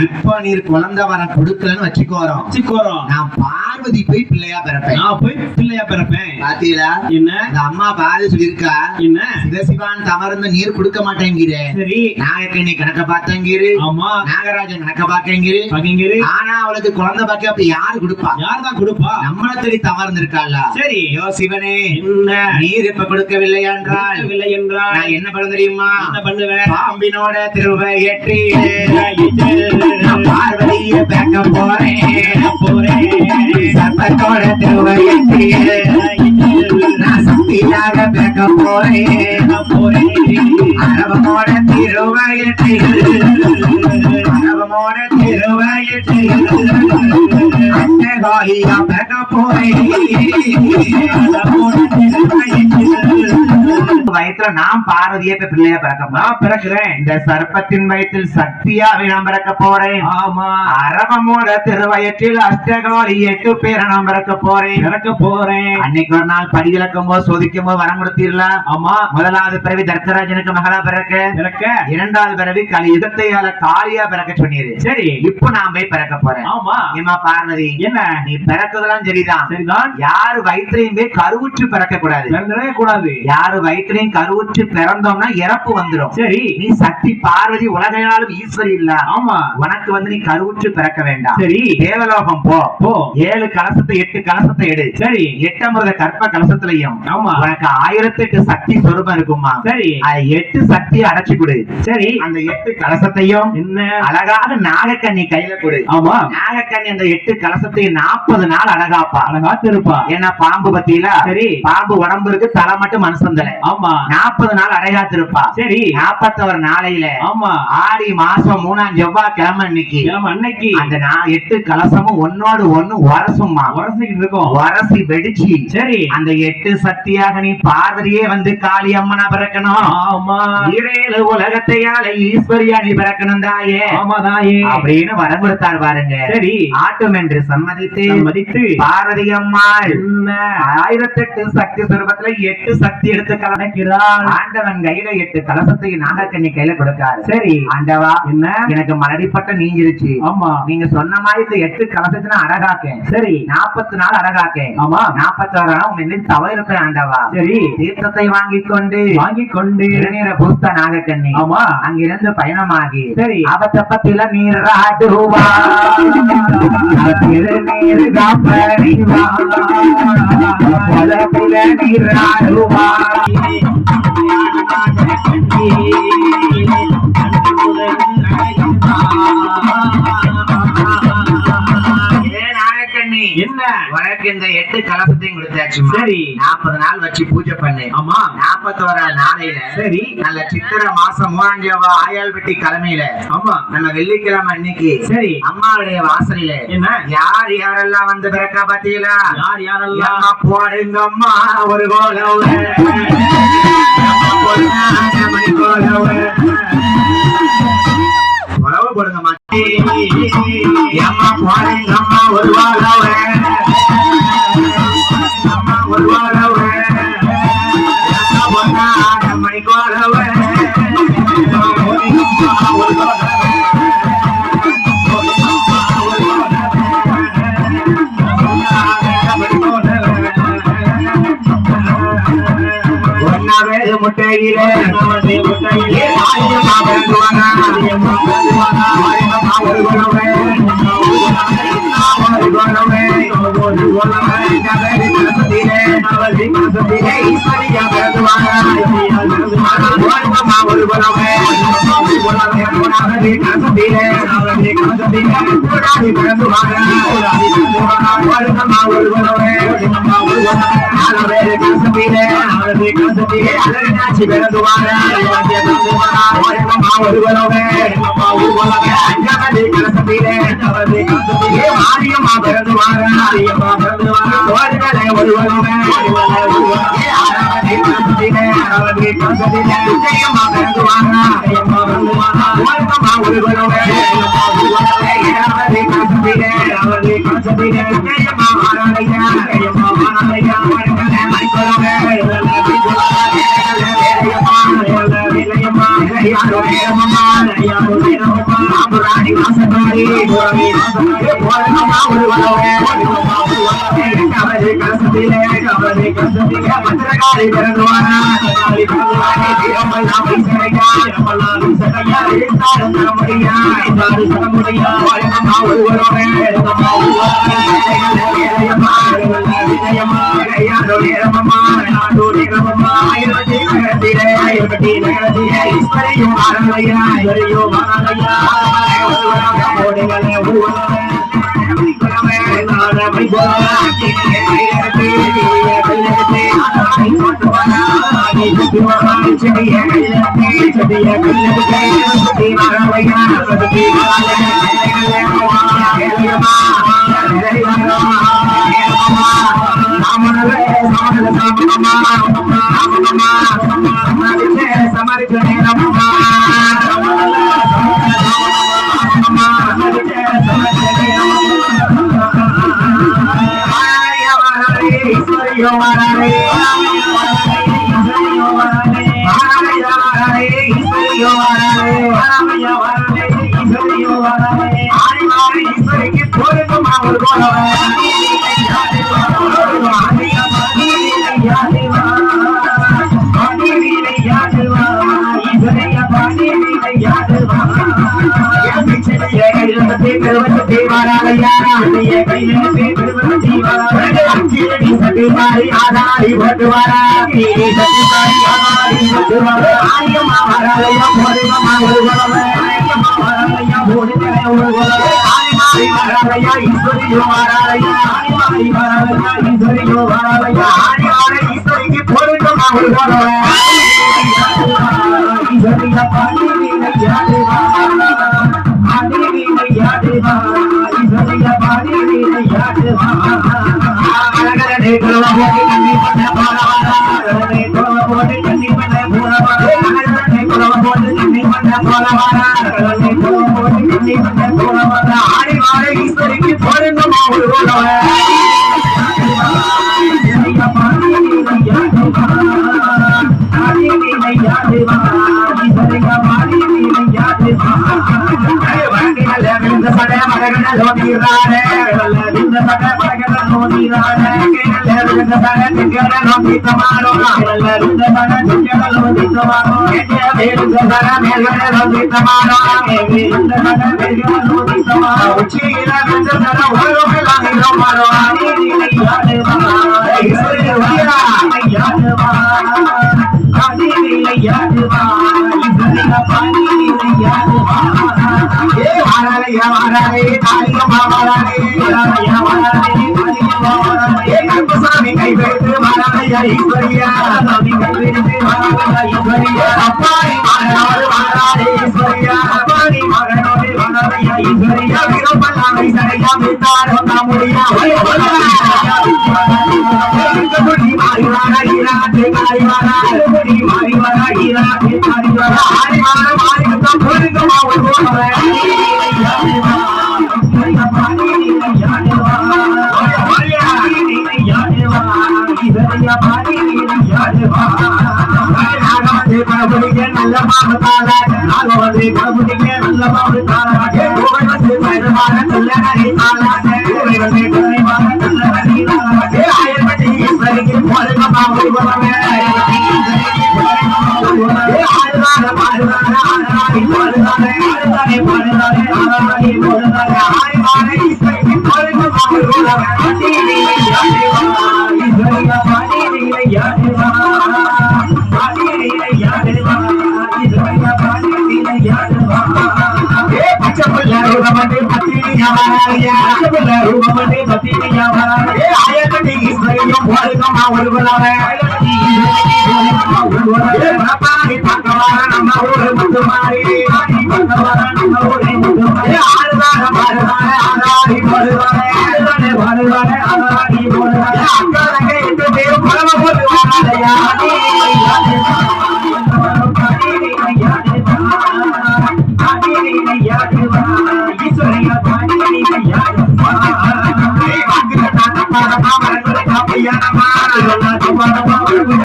இப்ப நீர் குழந்தை வரம் கொடுக்கலன்னு வச்சுக்கோறோம். நான் பார்வதி போய் பிள்ளையா பிறப்பேன். பாத்தீங்களா? என்ன அம்மா பாரதி சொல்லிருக்கா? என்ன சிவசிவான் தமர்ந்து நீர் கொடுக்க மாட்டேங்கிறேன். சரி, நாகக்கண்ணி கணக்க பார்த்தேங்கிரு. ஆமா, நாகராஜன் கணக்க பாக்கேங்கிரு. ஆனா அவளுக்கு குழந்தை பாக்க அப்ப யாரு கொடுப்பா? யார்தான் கொடுப்பா? நம்மள தேடி தமர்ந்து இருக்காளா? சரி, யோ சிவனே, நீர் இப்ப கொடுக்கவில்லை என்றால் நான் என்ன பண்ண தெரியுமா? என்ன பண்ணுவேன்? பாம்பினோட திருவை ஏற்றி பார்வதிய பேக்க போறேன். சர்ப்பத்தோட திருவை ஏற்றி நான் சக்தியாக பேக்க போறேன். அரவமோட திருவை ஏற்றி வயிற்றுல நாம் பார்வதியை பிள்ளையா பிறக்கிறேன். இந்த சர்ப்பத்தின் வயிற்றில் சக்தியாவை நான் பிறக்க போறேன். ஆமா, அரவமோட திருவயற்றில் அஷ்டகாரி 8 பேரை நான் பிறக்க போறேன். அன்னைக்கு ஒரு நாள் படி இழக்கும் போது சோதிக்கும் போது வரம் கொடுத்தீர்களா? ஆமா, முதலாவது பிறவி தர்த்தராஜனுக்கு மகளா பிறக்க, இரண்டாவது பிறவி யுகத்தையால காளியா பிறக்க சொன்னீரு. சரி, இப்போ நான் போய் பிறக்க போறேன். ஆமா, ஏமா பார்வதி, என்ன நீ பிறக்குதெல்லாம் சரிதான். யாரு வயிற்றையும் போய் கருவுற்று பிறக்க கூடாது. யாரு வயிற்றையும் கருவுற்று பிறந்தோம்னா இறப்பு வந்துடும். சரி, நீ சக்தி பார்வதி உலகையாலும் ஈஸ்வரி இல்ல. ஆமா, உனக்கு நீ கருவுற்று பிறக்க வேண்டாம். சரி, தேவலோகம் போ. 7 கலசத்தை 8 கலசத்தை எடு. சரி, 8 கற்ப கலசத்திலையும் உனக்கு 1008 சக்தி சொரூபம் இருக்குமா? சரி, 8 சக்தியை அடைச்சு கொடு. சரி, அந்த 8 கலசத்தையும் அழகாக நாகக்கண்ணி கையில கொடு. ஆமா, நாகக்கண்ணி அந்த 8 கலசத்தையும் 40 நாள் அழகாத்து இருப்பா. ஏன்னா பாம்பு பத்தியில. சரி, பாம்பு உடம்பு இருக்கு, தலை மட்டும் மனுஷன் தலை. ஆமா, 40 நாள் அழகாத்து இருப்பா. சரி, 41 நாளையில ஆமா ஆடி மாசம் 3ஆம் செவ்வாய் கிழமை அன்னைக்கு அந்த 8 கலசமும் ஒன்னோடு ஒண்ணு உரசிக்கிட்டு இருக்கும். உரசி வெடிச்சு. சரி, அந்த 8 சக்தியாக நீ பார்வதியே காளி அம்மனா பிறக்கணும். ஆமா, 7 உலகத்தையால ஈஸ்வரியா நீ பிறக்கணும் தாயே. ஆமா தாயே அப்படின்னு வரம் கொடுத்தார் பாருங்க. சரி, ஆட்டும் என்று சம்மதித்து பார்வதி அம்மா 1008 சக்தி சுரூபத்துல 8 சக்தி எடுத்து கலக்கிறார். ஆண்டவன் கையில 8 கலசத்தை நாகக்கண்ணி கையில கொடுக்காரு. சரி, ஆண்டவா, என்ன எனக்கு மலடிப்பட்ட நீங்கிருச்சு. ஆமா, நீங்க சொன்ன மாதிரி 8 கலசத்தை நான் அழகாக்கேன். சரி, 40 நாள் அழகாக்கேன். ஆமா, 41 நாள் உங்க என்ன தவறு இருப்பேன் ஆண்டவா. சரி, தீர்த்தத்தை வாங்கி கொண்டு திருநீர பூஸ்த நாகக்கண்ணி. ஆமா, அங்கிருந்து பயணமாகி. சரி, அவத்தப்பத்தில நீராடுவா திருநீர் காப்பறிவா நீராடுவா என்ன உனக்கு இந்த 8 கலசத்தையும் கொடுத்தாச்சு. சரி, 40 நாள் வச்சு பூஜை பண்ணு. ஆமா, 41 நாளையில. சரி, நல்ல சித்திரை மாசம் 3ஆம் செவ்வாய் ஆயால்பட்டி கிழமையில. ஆமா, நம்ம வெள்ளிக்கிழமை அன்னைக்கு. சரி, அம்மாவுடைய வாசலில என்ன யாரெல்லாம் வந்து பிறக்கா பாத்தீங்களா? யாரெல்லாம் போடுங்க அம்மா ஒரு கோலவு போடுங்க மாட்டி அம்மா போடுங்க அம்மா ஒரு கோலவு முட்டையிலே யாரோ போறமா உருவாவே கவலை கசத்திலே கவலை கசத்திலே மந்திரகாளி பிறந்துவானா காளி பிறந்துவானே தீரமெல்லாம் வீசறையா தீரமெல்லாம் வீசறையா இருந்தாலும் தரமுடியா இருந்தாலும் தரமுடியா போறமா உருவாவே போறமா உருவாவே விஜயமா விஜயமா யாரோ நேரமம்மா நாடோ நேரமம்மா ஆயிரத்தி நகரத்திலே ஆயிரத்தி நகரத்திலே ஈஸ்வரியும் ஆரலையா ஈஸ்வரியும் ஆரலையா ஓடுகளே ஊரவே Yeah.